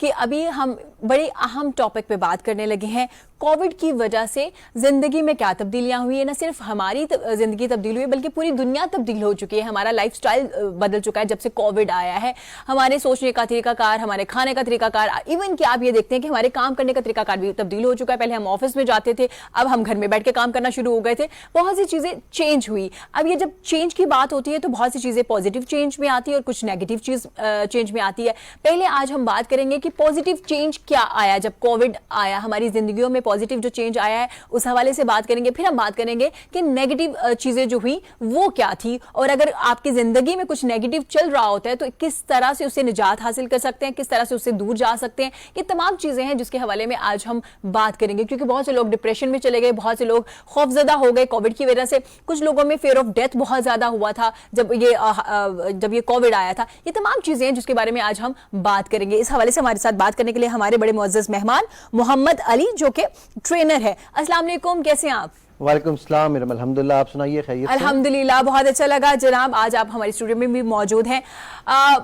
कि अभी हम बड़े अहम टॉपिक पे बात करने लगे हैं। कोविड की वजह से जिंदगी में क्या तब्दीलियां हुई है, न सिर्फ हमारी जिंदगी तब्दील हुई है बल्कि पूरी दुनिया तब्दील हो चुकी है। हमारा लाइफस्टाइल बदल चुका है जब से कोविड आया है। हमारे सोचने का तरीकाकार, हमारे खाने का तरीकाकार, इवन कि आप ये देखते हैं कि हमारे काम करने का तरीकाकार भी तब्दील हो चुका है। पहले हम ऑफिस में जाते थे, अब हम घर में बैठ के काम करना शुरू हो गए थे। बहुत सी चीजें चेंज हुई। अब ये जब चेंज की बात होती है तो बहुत सी चीजें पॉजिटिव चेंज में आती है और कुछ नेगेटिव चीज चेंज में आती है। पहले आज हम बात करेंगे कि पॉजिटिव चेंज क्या आया जब कोविड आया, हमारी जिंदगियों में पॉजिटिव जो चेंज आया है उस हवाले से बात करेंगे। फिर हम बात करेंगे कि नेगेटिव चीजें जो हुई वो क्या थी, और अगर आपकी जिंदगी में कुछ नेगेटिव चल रहा होता है तो किस तरह से उससे निजात हासिल कर सकते हैं, किस तरह से उससे दूर जा सकते हैं। ये तमाम चीजें हैं जिसके हवाले में आज हम बात करेंगे, क्योंकि बहुत से लोग डिप्रेशन में चले गए, बहुत से लोग खौफजदा हो गए कोविड की वजह से। कुछ लोगों में फियर ऑफ डेथ बहुत ज्यादा हुआ था जब ये कोविड आया था। ये तमाम चीजें हैं जिसके बारे में आज हम बात करेंगे। इस हवाले से हमारे साथ बात करने के लिए हमारे बड़े मुअज़्ज़ज़ मेहमान मोहम्मद अली, जो कि ट्रेनर है। अस्सलाम वालेकुम, कैसे हैं आप? वालेकुम सलाम, अल्हम्दुलिल्लाह। आप सुनाइए, खैरियत से? अल्हम्दुलिल्लाह, बहुत अच्छा लगा जनाब। आज आप हमारे स्टूडियो में भी मौजूद हैं।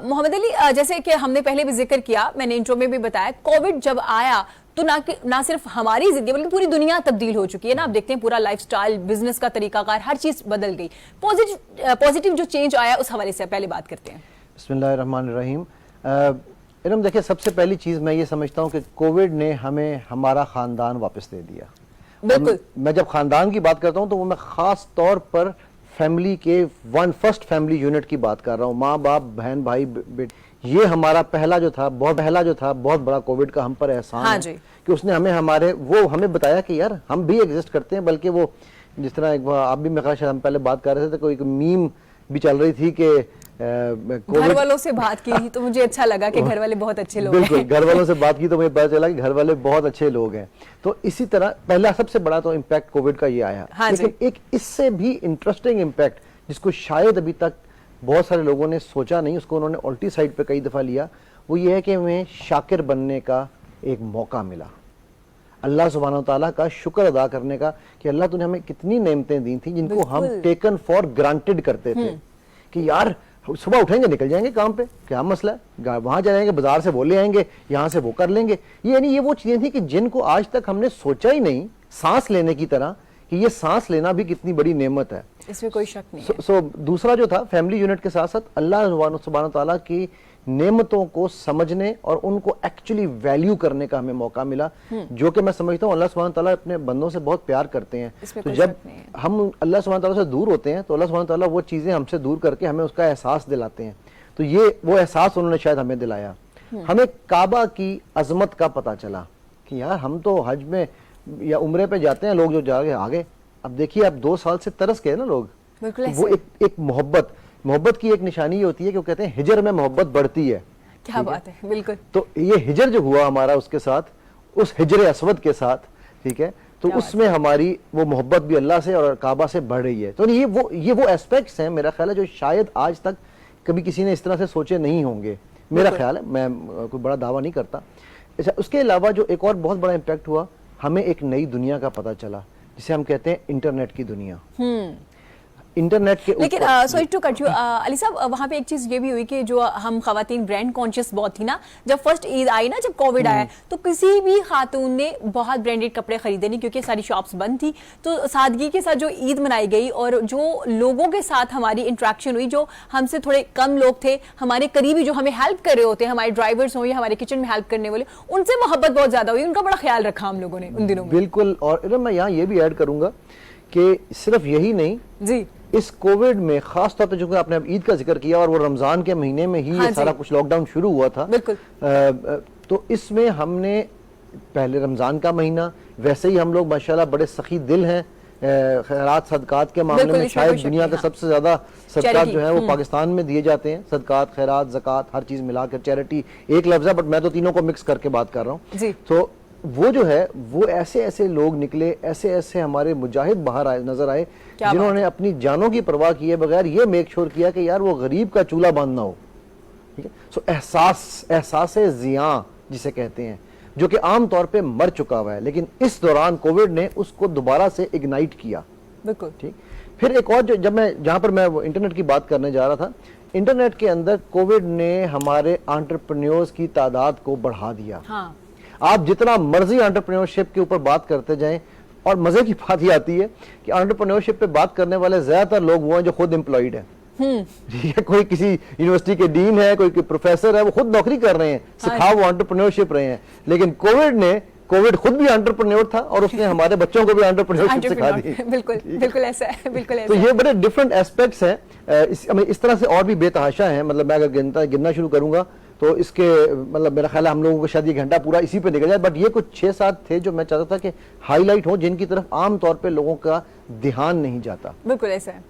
मोहम्मद अली, जैसे कि हमने पहले भी जिक्र किया, मैंने इंट्रो में भी बताया, कोविड जब आया तो ना सिर्फ हमारी जिंदगी बल्कि पूरी दुनिया तब्दील हो चुकी है ना। आप देखते हैं पूरा लाइफस्टाइल, बिजनेस का तरीकाकार, हर चीज बदल गई। पॉजिटिव जो चेंज आया उस हवाले से पहले बात करते हैं। बिस्मिल्लाहिर्रहमानिर्रहीम। इरम, देखिए, सबसे पहली चीज मैं ये समझता हूँ कि कोविड ने हमें हमारा खानदान वापस दे दिया। बिल्कुल। मैं जब खानदान की बात करता हूँ तो वो मैं खास तौर पर फैमिली के फर्स्ट फैमिली यूनिट की बात कर रहा हूँ। माँ बाप, बहन भाई, बेटे। ये हमारा पहला जो था बहुत बड़ा कोविड का हम पर एहसान है कि उसने हमें बताया कि यार हम भी एग्जिस्ट करते हैं। बल्कि वो जिस तरह आप भी, मेरे ख्याल हम पहले बात कर रहे थे, कोई मीम भी चल रही थी कि घर वालों से बात की थी तो मुझे अच्छा लगा कि घर वाले बहुत अच्छे लोग बिल्कुल, हैं। घर वालों से बात की तो मुझे पता चला कि घर वाले बहुत अच्छे लोग हैं। तो इसी तरह पहला सबसे बड़ा तो इम्पैक्ट कोविड का ये आया। लेकिन एक इससे भी इंटरेस्टिंग इम्पैक्ट जिसको शायद अभी तक बहुत सारे लोगों ने सोचा नहीं, उसको उन्होंने उल्टी साइड पे कई दफा लिया, वो ये है कि हमें शाकिर बनने का एक मौका मिला, अल्लाह सुब्हानहू तआला का शुक्र अदा करने का कि अल्लाह तूने हमें कितनी नेमतें दी थी जिनको हम टेकन फॉर ग्रांटेड करते थे कि यार सुबह उठेंगे निकल जाएंगे काम पे, क्या मसला है, वहां जाएंगे, बाजार से बोले आएंगे, यहां से वो कर लेंगे। ये वो चीजें थी कि जिनको आज तक हमने सोचा ही नहीं, सांस लेने की तरह, कि ये सांस लेना भी कितनी बड़ी नेमत है, इसमें कोई शक नहीं है। दूसरा जो था फैमिली यूनिट के साथ साथ अल्लाह सुब्हानहू तआला की नेमतों को समझने और उनको एक्चुअली वैल्यू करने का हमें मौका मिला, जो कि मैं समझता हूँ अल्लाह सुब्हानहू तआला अपने बंदों से बहुत प्यार करते हैं। तो जब हम अल्लाह सुब्हानहू तआला से दूर होते हैं तो अल्लाह सुब्हानहू तआला वो चीजें हमसे दूर करके हमें उसका एहसास दिलाते हैं। तो ये वो एहसास उन्होंने शायद हमें दिलाया। हमें काबा की अजमत का पता चला कि यार हम तो हज में या उम्रे पे जाते हैं, लोग जो जाके आगे, अब देखिए अब 2 साल से तरस गए ना लोग। वो एक मोहब्बत की एक निशानी होती है कि वो कहते हैं हिजर में मोहब्बत बढ़ती है। क्या बात है, बिल्कुल। तो ये हिजर जो हुआ हमारा उसके साथ, उस हिजर असवद के साथ, ठीक है, तो उसमें हमारी वो मोहब्बत भी अल्लाह से और काबा से बढ़ रही है। तो ये वो एस्पेक्ट्स हैं मेरा ख्याल है जो शायद आज तक कभी किसी ने इस तरह से सोचे नहीं होंगे, मेरा ख्याल है। मैं कोई बड़ा दावा नहीं करता। अच्छा, उसके अलावा जो एक और बहुत बड़ा इम्पैक्ट हुआ, हमें एक नई दुनिया का पता चला जिसे हम कहते हैं इंटरनेट की दुनिया। इंटरनेट के लेकिन sorry to cut you Ali sahab, वहां पे एक चीज ये भी हुई कि जो हम खवातीन ब्रांड कॉन्शियस बहुत थी ना, जब फर्स्ट ईद आई ना, जब कोविड आया, तो किसी भी खातून ने बहुत ब्रांडेड कपड़े खरीदे नहीं, क्योंकि सारी शॉप्स बंद थी। तो सादगी के साथ जो ईद मनाई गई और जो लोगों के साथ हमारी इंटरेक्शन हुई, जो हमसे थोड़े कम लोग थे, हमारे करीबी जो हमें हेल्प कर रहे होते हैं, हमारे ड्राइवर्स हो या हमारे किचन में हेल्प करने वाले, उनसे मोहब्बत बहुत ज्यादा हुई, उनका बड़ा ख्याल रखा हम लोगों ने उन दिनों में। बिल्कुल। और मैं यहाँ ये भी ऐड करूंगा कि सिर्फ यही नहीं जी, इस कोविड में खास तौर पे जो आपने अब ईद का जिक्र किया और वो रमजान के महीने में ही ये सारा कुछ लॉकडाउन शुरू हुआ था। बिल्कुल। तो इसमें हमने पहले रमजान का महीना, वैसे ही हम लोग माशाल्लाह बड़े सखी दिल हैं, खैरात सदकात के मामले में शायद दुनिया का सबसे ज्यादा सदकात जो है वो पाकिस्तान में दिए जाते हैं। सदकात, खैरात, ज़कात, हर चीज मिलाकर चैरिटी एक लफ्ज है, बट मैं तो तीनों को मिक्स करके बात कर रहा हूँ। तो वो जो है वो ऐसे लोग निकले, ऐसे हमारे मुजाहिद बाहर नजर आए जिन्होंने अपनी जानों की परवाह किए बगैर ये मेक श्योर किया कि यार वो गरीब का चूल्हा बांधना हो। ठीक है, सो एहसास जिया जिसे कहते हैं, जो कि आम तौर पे मर चुका हुआ है, लेकिन इस दौरान कोविड ने उसको दोबारा से इग्नाइट किया। बिल्कुल ठीक। फिर एक और जब मैं जहां पर मैं इंटरनेट की बात करने जा रहा था, इंटरनेट के अंदर कोविड ने हमारे एंटरप्रेन्योर्स की तादाद को बढ़ा दिया। हाँ। आप जितना मर्जी एंटरप्रेन्योरशिप के ऊपर बात करते जाएं, और मजे की बात ये आती है कि एंटरप्रेन्योरशिप पे बात करने वाले ज्यादातर लोग वो हैं जो खुद एम्प्लॉयड हैं। ठीक है, कोई किसी यूनिवर्सिटी के डीन है, कोई प्रोफेसर है, वो खुद नौकरी कर रहे हैं, सिखा वो एंटरप्रेन्योरशिप रहे हैं। लेकिन कोविड खुद भी एंटरप्रेन्योर था और उसने हमारे बच्चों को भी एंटरप्रेन्योरशिप सिखा दी। बिल्कुल बिल्कुल ऐसा है, बिल्कुल ऐसा तो ये बड़े डिफरेंट एस्पेक्ट्स हैं। इस तरह से और भी बेतहाशा हैं। मतलब मैं अगर गिनना शुरू करूंगा तो इसके मतलब मेरा ख्याल है हम लोगों को शायद ये घंटा पूरा इसी पे निकल जाए, बट ये कुछ 6-7 थे जो मैं चाहता था कि हाईलाइट हो, जिनकी तरफ आम तौर पे लोगों का ध्यान नहीं जाता। बिल्कुल ऐसा है।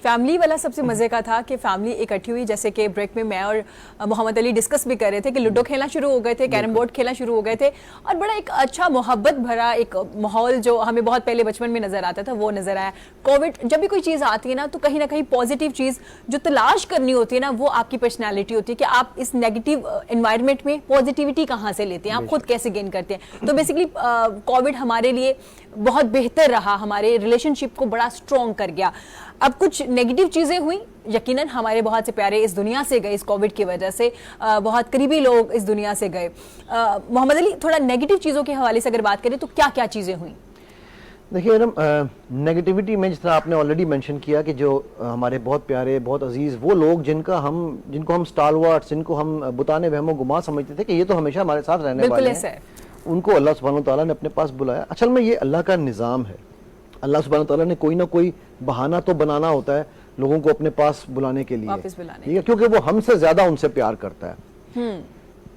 फैमिली वाला सबसे मजे का था कि फैमिली इकट्ठी हुई, जैसे कि ब्रेक में मैं और मोहम्मद अली डिस्कस भी कर रहे थे कि लूडो खेलना शुरू हो गए थे, कैरम बोर्ड खेलना शुरू हो गए थे, और बड़ा एक अच्छा मोहब्बत भरा एक माहौल जो हमें बहुत पहले बचपन में नजर आता था वो नजर आया। कोविड जब भी कोई चीज आती है ना तो कहीं ना कहीं पॉजिटिव चीज जो तलाश करनी होती है ना वो आपकी पर्सनैलिटी होती है कि आप इस नेगेटिव एनवायरनमेंट में पॉजिटिविटी कहाँ से लेते हैं, आप खुद कैसे गेन करते हैं। तो बेसिकली कोविड हमारे लिए बहुत बेहतर रहा, हमारे रिलेशनशिप को बड़ा स्ट्रॉन्ग कर गया। अब कुछ नेगेटिव चीजें हुई, यकीनन हमारे बहुत से प्यारे इस दुनिया से गए इस कोविड की वजह से, बहुत करीबी लोग इस दुनिया से गए। मोहम्मद अली, थोड़ा नेगेटिव चीजों के हवाले से अगर बात करें तो क्या क्या चीजें हुई? देखिए मैडम, नेगेटिविटी में जिस तरह आपने ऑलरेडी मेंशन किया कि जो हमारे बहुत प्यारे, बहुत अजीज वो लोग जिनको हम स्टालवर्ट्स, जिनको हम बुताने वहमो गुमा समझते थे कि ये तो हमेशा हमारे साथ रहने वाले हैं, उनको अल्लाह सुब्हानो तआला ने अपने पास बुलाया। असल में ये अल्लाह का निज़ाम है। अल्लाह सुब्हानो तआला ने कोई ना कोई बहाना तो बनाना होता है लोगों को अपने पास बुलाने के लिए, ठीक है, क्योंकि वो हमसे ज्यादा उनसे प्यार करता है।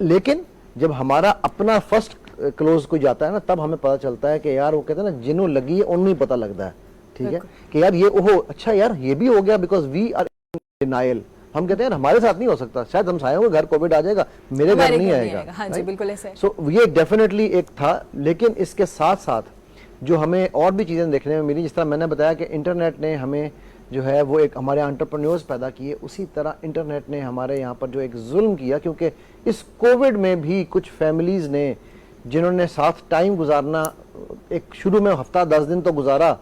लेकिन जब हमारा अपना फर्स्ट क्लोज कोई जाता है ना, तब हमें पता चलता है कि यार वो कहते हैं ना, जिन्हों लगी है उन्हें पता लगता है, ठीक है, कि यार ये ओहो अच्छा यार ये भी हो गया, because we are in denial. हम कहते हैं हमारे साथ नहीं हो सकता, शायद हम सायों के घर कोविड आ जाएगा, मेरे घर नहीं आएगा। हाँ जी, बिल्कुल ऐसे। सो ये डेफिनेटली एक था। लेकिन इसके साथ साथ जो हमें और भी चीजें देखने में मिली, जिस तरह मैंने बताया कि इंटरनेट ने हमें जो है वो एक हमारे एंटरप्रेन्योर्स पैदा किए, उसी तरह इंटरनेट ने हमारे यहाँ पर जो एक जुल्म किया, क्योंकि इस कोविड में भी कुछ फैमिलीज ने जिन्होंने साथ टाइम गुजारना, एक शुरू में हफ्ता 10 दिन तो गुजारा,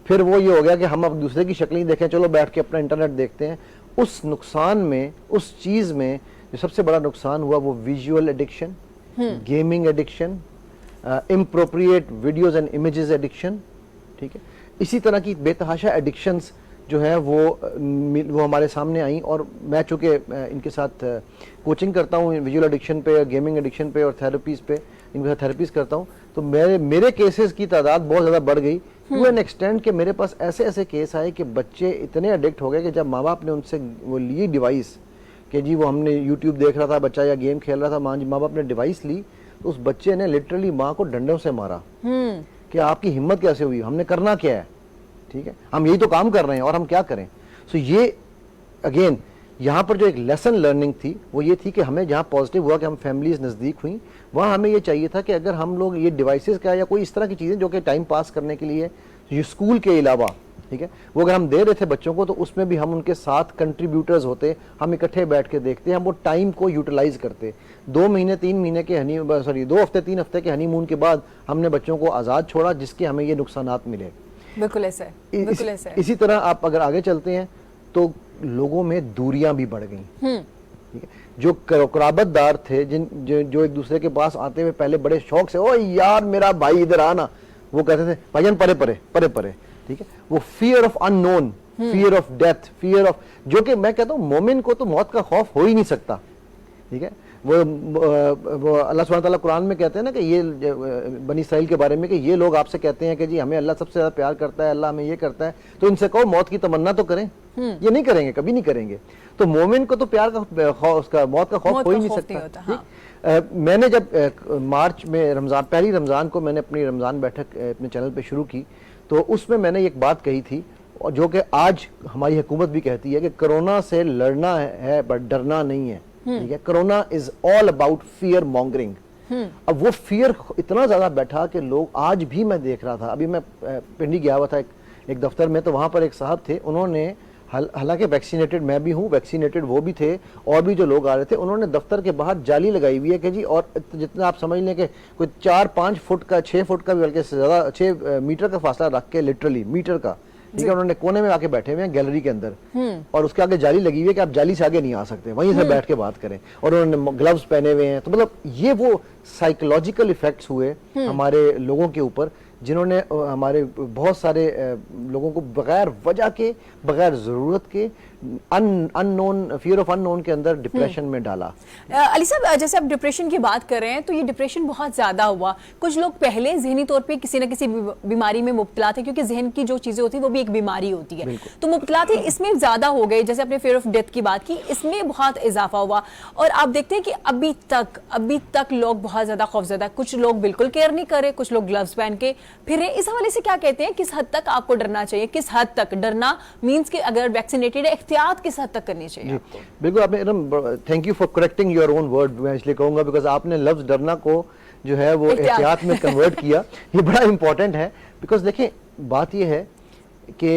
फिर वो ये हो गया कि हम अब दूसरे की शक्ल ही देखें, चलो बैठ के अपना इंटरनेट देखते हैं। उस नुकसान में, उस चीज में जो सबसे बड़ा नुकसान हुआ वो visual addiction, gaming addiction, inappropriate videos and images addiction, ठीक है, इसी तरह की बेतहाशा एडिक्शंस जो है वो हमारे सामने आई। और मैं चूंकि इनके साथ कोचिंग करता हूँ विजुअल एडिक्शन पे, गेमिंग एडिक्शन पे और थेरेपीज पे, इनके साथ थेरेपीज करता हूँ, तो मेरे केसेस की तादाद बहुत ज़्यादा बढ़ गई टू एन एक्सटेंड कि मेरे पास ऐसे ऐसे केस आए कि बच्चे इतने एडिक्ट हो गए कि जब माँ बाप ने उनसे वो ली डिवाइस कि जी वो हमने यूट्यूब देख रहा था बच्चा या गेम खेल रहा था, माँ बाप ने डिवाइस ली, तो उस बच्चे ने लिटरली माँ को डंडों से मारा कि आपकी हिम्मत कैसे हुई, हमने करना क्या है, ठीक है, हम यही तो काम कर रहे हैं और हम क्या करें। सो ये अगेन यहाँ पर जो एक लेसन लर्निंग थी वो ये थी कि हमें जहाँ पॉजिटिव हुआ कि हम फैमिलीज नज़दीक हुई, वहाँ हमें ये चाहिए था कि अगर हम लोग ये डिवाइसेस का या कोई इस तरह की चीज़ें जो कि टाइम पास करने के लिए ये स्कूल के अलावा, ठीक है, वो अगर हम दे रहे थे बच्चों को, तो उसमें भी हम उनके साथ कंट्रीब्यूटर्स होते, हम इकट्ठे बैठ के देखते, हम वो टाइम को यूटिलाइज करते। 2 महीने 3 महीने के 2 हफ्ते 3 हफ्ते के हनीमून के बाद हमने बच्चों को आज़ाद छोड़ा, जिसके हमें ये नुकसानात मिले। बिल्कुल ऐसा है, बिल्कुल ऐसा है। इसी तरह आप अगर आगे चलते हैं तो लोगों में दूरियां भी बढ़ गई, ठीक है, जो कराबतदार थे जो एक दूसरे के पास आते हुए पहले बड़े शौक से, ओ यार मेरा भाई इधर आना, वो कहते थे भाईजान परे परे परे परे, ठीक है, वो fear of unknown, fear of death, fear of, जो कि मैं कहता हूं मोमिन को तो मौत का खौफ हो ही नहीं सकता, ठीक है। वो अल्लाह सुब्हानहू तआला कुरान में कहते हैं ना कि ये बनी इसराइल के बारे में कि ये लोग आपसे कहते हैं कि जी हमें अल्लाह सबसे ज्यादा प्यार करता है, अल्लाह हमें ये करता है, तो इनसे कहो मौत की तमन्ना तो करें। ये नहीं करेंगे, कभी नहीं करेंगे। तो मोमिन को तो प्यार का उसका मौत का खौफ हो ही नहीं सकता। हाँ। मैंने जब मार्च में रमजान, पहली रमजान को मैंने अपनी रमजान बैठक अपने चैनल पे शुरू की, तो उसमें मैंने एक बात कही थी, और जो कि आज हमारी हुकूमत भी कहती है कि कोरोना से लड़ना है बट डरना नहीं है, ठीक है। Corona is all about fear mongering. अब वो फियर इतना ज्यादा बैठा कि लोग, आज भी मैं देख रहा था, अभी मैं पिंडी गया हुआ था एक दफ्तर में, तो वहां पर एक साहब थे, उन्होंने हालांकि वैक्सीनेटेड मैं भी हूँ, वैक्सीनेटेड वो भी थे, और भी जो लोग आ रहे थे, उन्होंने दफ्तर के बाहर जाली लगाई हुई है कि जी, और जितना आप समझ लें कि कोई 4-5 फुट का, 6 फुट का भी, बल्कि ज्यादा 6 मीटर का फासला रख के, लिटरली मीटर का ठीक है, उन्होंने कोने में आके बैठे हुए हैं गैलरी के अंदर, और उसके आगे जाली लगी हुई है कि आप जाली से आगे नहीं आ सकते, वहीं से बैठ के बात करें, और उन्होंने ग्लव्स पहने हुए हैं। तो मतलब ये वो साइकोलॉजिकल इफेक्ट्स हुए हमारे लोगों के ऊपर, जिन्होंने हमारे बहुत सारे लोगों को बगैर वजह के, बगैर जरूरत के, अननोन, फियर ऑफ अननोन के अंदर डिप्रेशन में डाला। अली साहब, जैसे आप डिप्रेशन की बात कर रहे हैं, तो ये डिप्रेशन बहुत ज्यादा हुआ। कुछ लोग पहले जहनी तौर पे किसी न किसी बीमारी में मुब्तला थे, क्योंकि जहन की जो चीजें होती है वो भी एक बीमारी होती है, तो मुब्तला थे, इसमें ज्यादा हो गए। जैसे आपने फियर ऑफ डेथ की बात की, इसमें बहुत इजाफा हुआ, और आप देखते हैं कि अभी तक लोग बहुत ज्यादा खौफजदा। कुछ लोग बिल्कुल केयर नहीं कर रहे, कुछ लोग ग्लव्स पहन के फिर रहे। इस हवाले से क्या कहते हैं, किस हद तक आपको डरना चाहिए? किस हद तक डरना मींस कि अगर वैक्सीनेटेड है, एहतियात किस हद तक करनी चाहिए आपको? बिल्कुल, आपने, thank you for correcting your own word, मैं इसलिए कहूंगा बिकॉज आपने लफ्ज डरना को जो है वो एहतियात में कन्वर्ट किया। ये बड़ा इंपॉर्टेंट है, बिकॉज देखें बात ये है कि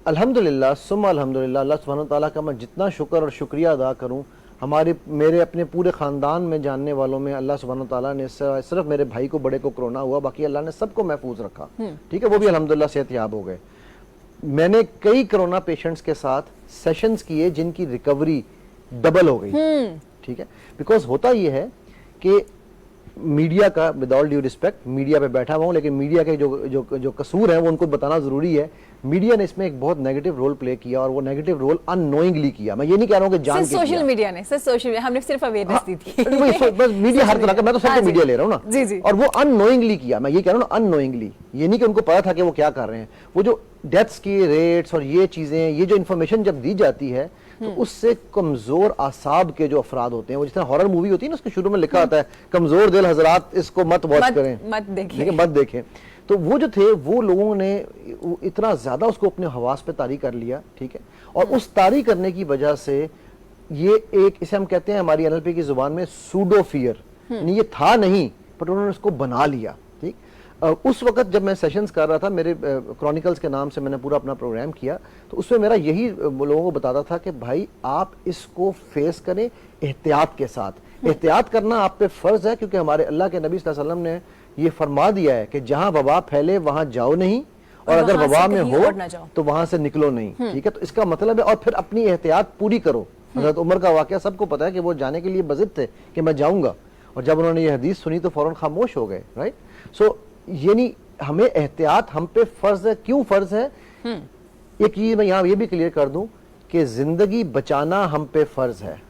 अल्हम्दुलिल्लाह सुम्मा अल्हम्दुलिल्लाह, अल्लाह सुब्हानहू तआला का मैं जितना शुक्र और शुक्रिया अदा करूं, मेरे अपने पूरे ख़ानदान में जानने वालों में अल्लाह सुब्हानहू तआला ने सिर्फ मेरे भाई को बड़े को कोरोना हुआ, बाकी अल्लाह ने सबको महफूज रखा, ठीक है, वो भी अल्हम्दुलिल्लाह सेहतयाब हो गए। मैंने कई कोरोना पेशेंट्स के साथ सेशंस किए जिनकी रिकवरी डबल हो गई, ठीक है, बिकॉज होता ये है कि मीडिया का, with all due respect, media पे बैठा हुआ हूं, लेकिन मीडिया के जो कसूर है वो उनको बताना जरूरी है। मीडिया ने इसमें एक बहुत नेगेटिव रोल प्ले किया, और वो नेगेटिव रोल अननोइंगली किया। मैं ये नहीं कह रहा हूं कि जान के सोशल मीडिया ने, सोशल हमने सिर्फ अवेयरनेस दी थी। बस मीडिया हर तरह का, मैं तो सबको मीडिया ले रहा हूं ना, जी जी, और वो अननोइंगली किया। मैं ये कह रहा हूं ना, अननोइंगली, ये नहीं कि उनको पता था कि वो क्या कर रहे हैं। वो जो डेथ्स की रेट्स और ये चीजें, ये जो इन्फॉर्मेशन जब दी जाती है, तो उससे कमजोर आसाब के जो अफराद होते हैं, वो जिस तरह हॉरर मूवी होती है ना, उसके शुरू में लिखा होता है कमजोर दिल हजरात इसको मत वॉच करें, मत देखें। तो वो जो थे, वो लोगों ने इतना ज्यादा उसको अपने हवास पे तारी कर लिया, ठीक है, और उस तारी करने की वजह से ये एक, इसे हम कहते हैं हमारी एनएलपी की जुबान में सूडो फियर, ये था नहीं पर उन्होंने उसको बना लिया, ठीक। उस वक्त जब मैं सेशंस कर रहा था, मेरे क्रॉनिकल्स के नाम से मैंने पूरा अपना प्रोग्राम किया, तो उसमें मेरा यही लोगों को बताता था कि भाई आप इसको फेस करें एहतियात के साथ। एहतियात करना आप पे फर्ज है, क्योंकि हमारे अल्लाह के नबी सल्लल्लाहु अलैहि वसल्लम ने ये फरमा दिया है कि जहां वबा फैले वहां जाओ नहीं, और अगर वबा में हो तो वहां से निकलो नहीं, ठीक है। तो इसका मतलब है, और फिर अपनी एहतियात पूरी करो। हज़रत उमर का वाकया सबको पता है कि वो जाने के लिए बज़िद थे कि मैं जाऊंगा, और जब उन्होंने ये हदीस सुनी तो फौरन खामोश हो गए, राइट। सो ये नहीं, हमें एहतियात हम पे फर्ज है। क्यों फर्ज है? एक चीज मैं यहाँ ये भी क्लियर कर दूं कि जिंदगी बचाना हम पे फर्ज है,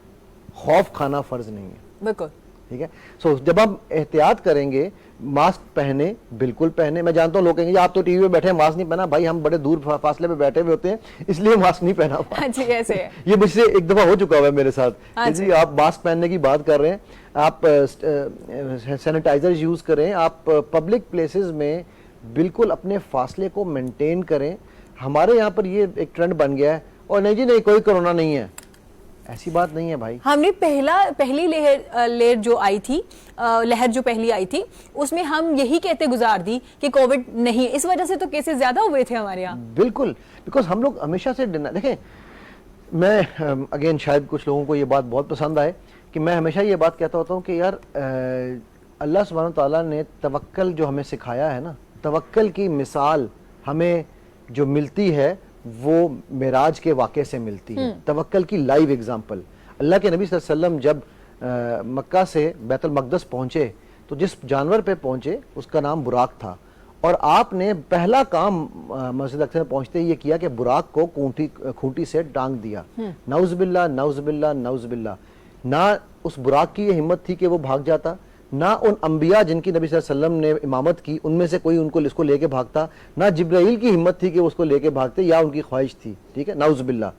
खौफ खाना फर्ज नहीं है, बिल्कुल, ठीक है। सो जब हम एहतियात करेंगे, मास्क पहने, बिल्कुल पहने। मैं जानता हूँ लोग कहेंगे आप तो टीवी पे बैठे हैं, मास्क नहीं पहना। भाई हम बड़े दूर फासले पे बैठे हुए होते हैं, इसलिए मास्क नहीं पहना हुआ। जी, ऐसे है। ये मुझसे एक दफा हो चुका हुआ है मेरे साथ। जी, आप मास्क पहनने की बात कर रहे हैं, आप सैनिटाइजर यूज करें, आप पब्लिक प्लेसेस में बिल्कुल अपने फासले को मेंटेन करें। हमारे यहाँ पर ये एक ट्रेंड बन गया है, और नहीं जी नहीं कोई कोरोना नहीं है, ऐसी बात नहीं है भाई। हमने पहली लहर जो आई थी, लहर जो पहली आई थी, उसमें हम यही कहते गुजार दी कि कोविड नहीं, इस वजह से तो केसेस ज्यादा हुए थे हमारे यहाँ। बिल्कुल, बिकॉज हम लोग हमेशा से देखें, मैं अगेन शायद कुछ लोगों को ये बात बहुत पसंद आए कि मैं हमेशा ये बात कहता होता हूँ कि यार अल्लाह सुब्हानहू तआला ने तवक्कल जो हमें सिखाया है ना, तवक्कल की मिसाल हमें जो मिलती है वो मेराज के वाक़े से मिलती है। तवक्कल की लाइव एग्जांपल, अल्लाह के नबी सल्लल्लाहु अलैहि वसल्लम जब मक्का से बैतुल मक़दस पहुंचे, तो जिस जानवर पे पहुंचे उसका नाम बुराक था, और आपने पहला काम मस्जिद अक्सा में पहुंचते ही ये किया कि बुराक को खूंटी से टांग दिया। नौज़बिल्लाह नौज़बिल्लाह नौज़बिल्लाह। ना उस बुराक की ये हिम्मत थी कि वो भाग जाता, ना उन अंबिया जिनकी नबी सल्लल्लाहु अलैहि वसल्लम ने इमामत की उनमें से कोई उनको इसको लेके भागता, ना जिब्राइल की हिम्मत थी कि वो उसको लेके भागते, या उनकी ख्वाहिश थी, ठीक है, नाउज़ुबिल्लाह।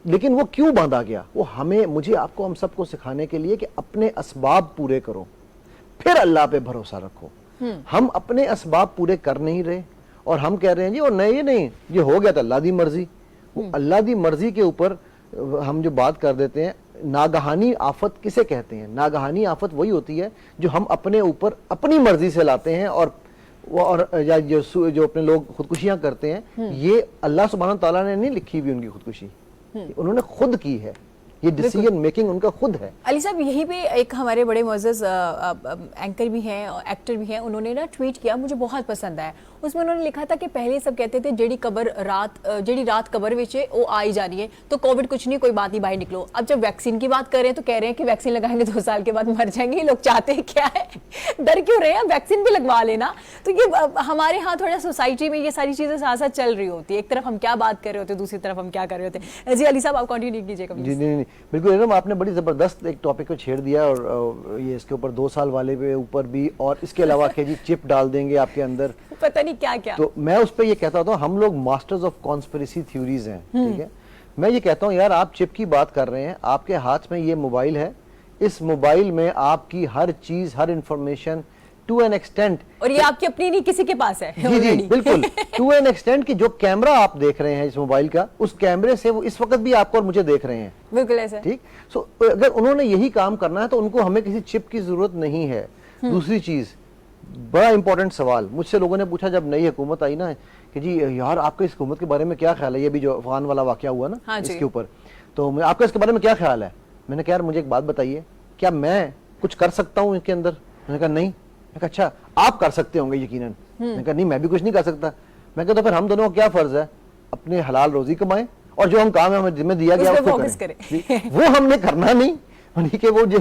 लेकिन वो क्यों बांधा गया? वो हमें, मुझे, आपको, हम सबको सिखाने के लिए कि अपने असबाब पूरे करो, फिर अल्लाह पे भरोसा रखो। हम अपने असबाब पूरे कर नहीं रहे, और हम कह रहे हैं जी और नहीं ये हो गया तो अल्लाह दी मर्जी। वो अल्लाह दी मर्जी के ऊपर हम जो बात कर देते हैं, नागहानी आफत किसे कहते हैं? नागहानी आफत वही होती है जो हम अपने ऊपर अपनी मर्जी से लाते हैं, और या जो अपने लोग खुदकुशियां करते हैं, ये अल्लाह सुब्हानहू तआला ने नहीं लिखी हुई उनकी खुदकुशी, उन्होंने खुद की है। ये डिसीजन मेकिंग उनका खुद है। अली साहब, यहीं पे एक हमारे बड़े मोअज़्ज़ज़ एंकर भी हैं और एक्टर भी हैं, उन्होंने ना ट्वीट किया, मुझे बहुत पसंद आया। उसमें उन्होंने लिखा था कि पहले सब कहते थे जेडी रात कबर विच है वो आई जा रही है, तो कोविड कुछ नहीं, कोई बात नहीं, बाहर निकलो। अब जब वैक्सीन की बात कर रहे हैं तो कह रहे हैं कि वैक्सीन लगाएंगे 2 साल के बाद मर जाएंगे। लोग चाहते हैं क्या है, डर क्यों रहे हैं, वैक्सीन भी लगवा लेना। तो ये हमारे यहाँ थोड़ा सोसाइटी में ये सारी चीजें साथ साथ चल रही होती है। एक तरफ हम क्या बात कर रहे होते हैं, दूसरी तरफ हम क्या कर रहे होते हैं। जी अली साहब, आप कंटिन्यू कीजिएगा। जी नहीं, बिल्कुल आपने बड़ी जबरदस्त एक टॉपिक को छेड़ दिया, और ये इसके ऊपर 2 साल वाले पे ऊपर भी, और इसके अलावा कि जी चिप डाल देंगे आपके अंदर, पता नहीं क्या क्या। तो मैं उस पर ये कहता हूँ, हम लोग मास्टर्स ऑफ कॉन्स्पिरेसी थ्योरीज हैं, ठीक है। मैं ये कहता हूँ यार, आप चिप की बात कर रहे हैं, आपके हाथ में ये मोबाइल है, इस मोबाइल में आपकी हर चीज, हर इंफॉर्मेशन टू एन एक्सटेंट, और ये आपकी अपनी नहीं, किसी के पास है। जी जी बिल्कुल, टू एन एक्सटेंट कि जो कैमरा आप देख रहे हैं इस मोबाइल का, उस कैमरे से वो इस वक्त भी आपको और मुझे देख रहे हैं। बिल्कुल ऐसा, ठीक। सो अगर उन्होंने यही काम करना है तो उनको हमें किसी चिप की जरूरत नहीं है। दूसरी चीज, बड़ा इंपॉर्टेंट सवाल मुझसे लोगों ने पूछा जब नई हुकूमत आई ना, कि जी यार आपका इस हुकूमत के बारे में क्या ख्याल है, ये भी जो अफगान वाला वाकया हुआ ना, हाँ इसके ऊपर, तो आपका इसके बारे में क्या ख्याल है। मैंने कहा यार मुझे एक बात बताइए, क्या मैं कुछ कर सकता हूँ इसके अंदर। मैंने कहा नहीं। मैं कहा अच्छा आप कर सकते होंगे यकीनन। मैंने कहा नहीं, मैं भी कुछ नहीं कर सकता। मैं कहता तो फिर हम दोनों का क्या फर्ज है, अपने हलाल रोजी कमाएं और जो हम काम है हमें जिम्मे दिया गया उसको करें। वो हमने करना नहीं। ठीक है, वो जो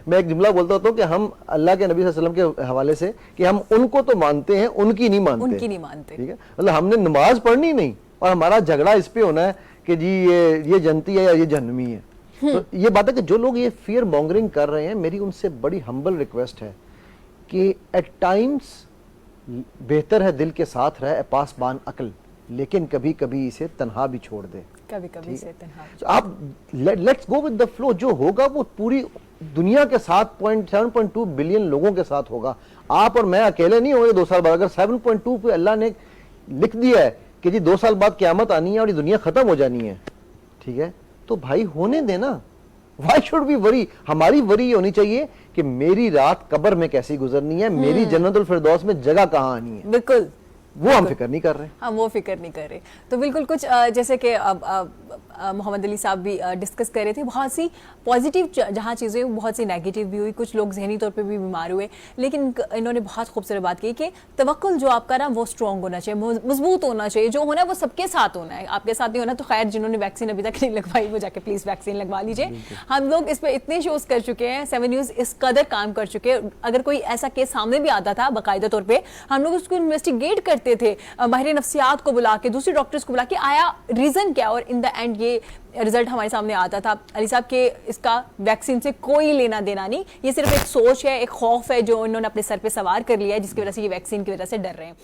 मैं एक जुमला बोलता हूँ कि हम अल्लाह के नबी सल्लल्लाहु अलैहि वसल्लम के हवाले से कि हम उनको तो मानते हैं, उनकी नहीं मानते। ठीक है, मतलब हमने नमाज पढ़नी नहीं और हमारा झगड़ा इस पे होना है कि जी ये जनती है या ये जहन्नमी है। तो ये बात है कि जो लोग ये फियर मॉन्गरिंग कर रहे हैं, मेरी उनसे बड़ी हम्बल रिक्वेस्ट है कि एट टाइम्स बेहतर है दिल के साथ रहे पासबान अक्ल, लेकिन कभी कभी इसे तन्हा भी छोड़ दे। कभी कभी से तन्हा। आप let's go with the flow, जो होगा वो पूरी दुनिया के 7.2 बिलियन लोगों के साथ होगा। आप और मैं अकेले नहीं होंगे 2 साल बाद। अगर 7.2 पे अल्लाह ने लिख दिया है कि जी 2 साल बाद क़यामत आनी है और ये दुनिया खत्म हो जानी है, ठीक है, तो भाई होने देना। Why should we worry? हमारी वरी होनी चाहिए कि मेरी रात कब्र में कैसी गुजरनी है, मेरी जन्नतुल फिरदौस में जगह कहाँ आनी है। बिल्कुल, वो हम फिक्र नहीं कर रहे। हम वो फिक्र नहीं कर रहे। तो बिल्कुल कुछ जैसे कि मोहम्मद अली साहब भी डिस्कस कर रहे थे, बहुत सी पॉजिटिव जहाँ चीज़ें हुई, बहुत सी नेगेटिव भी हुई, कुछ लोग जहनी तौर पे भी बीमार हुए, लेकिन इन्होंने बहुत खूबसूरत बात की कि तवक्कुल जो आपका ना वो स्ट्रॉन्ग होना चाहिए, मजबूत होना चाहिए, जो होना है वो सबके साथ होना है, आपके साथ नहीं होना। तो खैर जिन्होंने वैक्सीन अभी तक नहीं लगवाई वो जाके प्लीज़ वैक्सीन लगवा लीजिए। हम लोग इस पर इतने शोज कर चुके हैं, 7 न्यूज़ इस कदर काम कर चुके हैं, अगर कोई ऐसा केस सामने भी आता था बाकायदा तौर पर हम लोग उसको इन्वेस्टिगेट करते थे, माहिर नफ्सियात को बुला के, दूसरे डॉक्टर्स को बुला के, आया रीजन क्या, और इन द एंड ये रिजल्ट हमारे सामने आता था। अली साहब के इसका वैक्सीन से कोई लेना देना नहीं, ये सिर्फ एक सोच है, एक खौफ है जो इन्होंने अपने सर पे सवार कर लिया है, जिसकी वजह से ये वैक्सीन की वजह से डर रहे हैं।